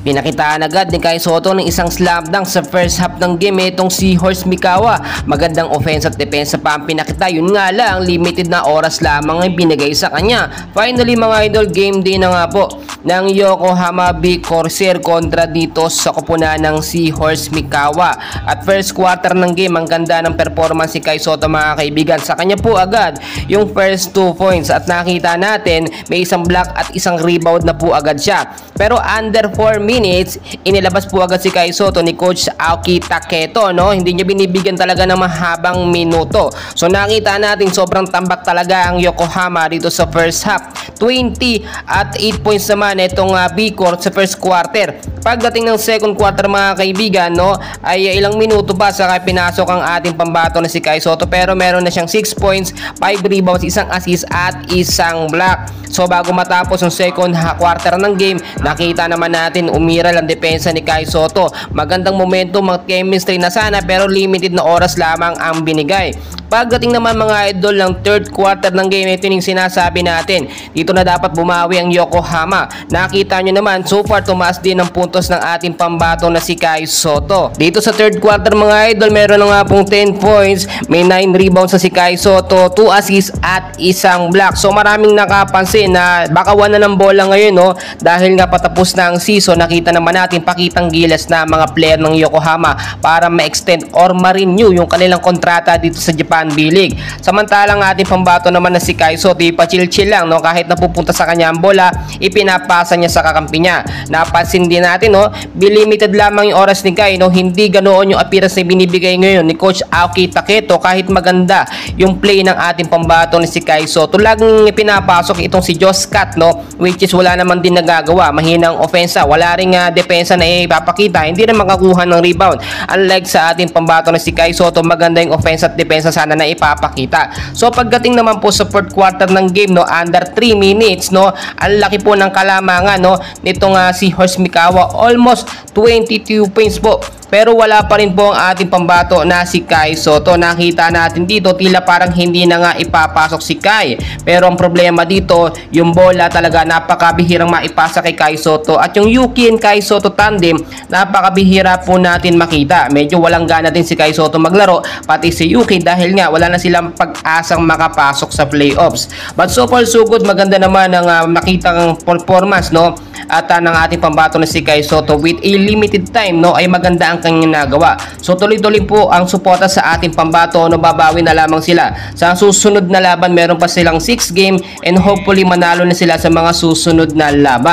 Pinakitaan agad ni Kai Sotto ng isang slam dunk sa first half ng game itong si Horst Mikawa. Magandang offense at depensa pa ang pinakita, yun nga lang limited na oras lamang ang binigay sa kanya. Finally mga idol, game day na nga po ng Yokohama B Corsair kontra dito sa koponan ng si Horst Mikawa. At first quarter ng game, ang ganda ng performance si Kai Sotto mga kaibigan. Sa kanya po agad yung first 2 points at nakita natin may isang block at isang rebound na po agad siya. Pero under 4 minutes, inilabas po agad si Kai Sotto ni Coach Aoki Taketo, no? Hindi niya binibigyan talaga ng mahabang minuto. So nakita natin sobrang tambak talaga ang Yokohama dito sa first half. 20 at 8 points naman itong B-Court sa first quarter. Pagdating ng second quarter mga kaibigan, no, ay ilang minuto pa saka pinasok ang ating pambato na si Kai Sotto, pero meron na siyang 6 points, 5 rebounds, isang assist at isang block. So bago matapos ang second quarter ng game, nakita naman natin umiral ang depensa ni Kai Sotto. Magandang momentum, mag chemistry na sana, pero limited na oras lamang ang binigay. Pagdating naman mga idol ng third quarter ng game, ito yung sinasabi natin. Dito na dapat bumawi ang Yokohama. Nakita nyo naman, so far tumaas din ang puntos ng ating pambato na si Kai Sotto. Dito sa third quarter mga idol, meron na nga pong 10 points, may 9 rebounds na si Kai Sotto, 2 assists at isang block. So maraming nakapansin na baka wala ng bola ngayon, no? Dahil nga patapos na ang season, nakita naman natin pakitang gilas na mga player ng Yokohama para ma-extend or ma-renew yung kanilang kontrata dito sa Japan B-League. Samantalang ating pambato naman na si Kai Sotto, ipa-chill-chill lang, no? Kahit napupunta sa kanya ang bola, ipinapasa niya sa kakampi niya. Napansin din natin, no? Limited lamang yung oras ni Kai, no? Hindi ganoon yung appearance na binibigay ngayon ni Coach Aoki Taketo. Kahit maganda yung play ng ating pambato na si Kai Sotto, laging pinapasok itong si Josh Scott, no? Which is wala naman din nagagawa. Mahinang ofensa, wala ring depensa na ipapakita, hindi na makakuha ng rebound. Unlike sa ating pambato na si Kai Sotto, maganda yung offense at depensa sana na ipapakita. So pagdating naman po sa fourth quarter ng game, no, under 3 minutes, no, ang laki po ng kalamangan, no, nitong si Horst Mikawa, almost 22 points po. Pero wala pa rin po ang ating pambato na si Kai Sotto. Nakita natin dito, tila parang hindi na nga ipapasok si Kai. Pero ang problema dito, yung bola talaga napakabihirang maipasa kay Kai Sotto. At yung Yuki and Kai Sotto tandem, napakabihira po natin makita. Medyo walang gana din si Kai Sotto maglaro, pati si Yuki, dahil nga wala na silang pag-asang makapasok sa playoffs. But so far so good, maganda naman ang nakitang performance, no, at ng ating pambato na si Kai Sotto. With a limited time, no, ay maganda ang kanyang nagawa. So tuloy-tuloy po ang suporta sa ating pambato, no, babawi na lamang sila. Sa susunod na laban, meron pa silang 6 game and hopefully manalo na sila sa mga susunod na laban.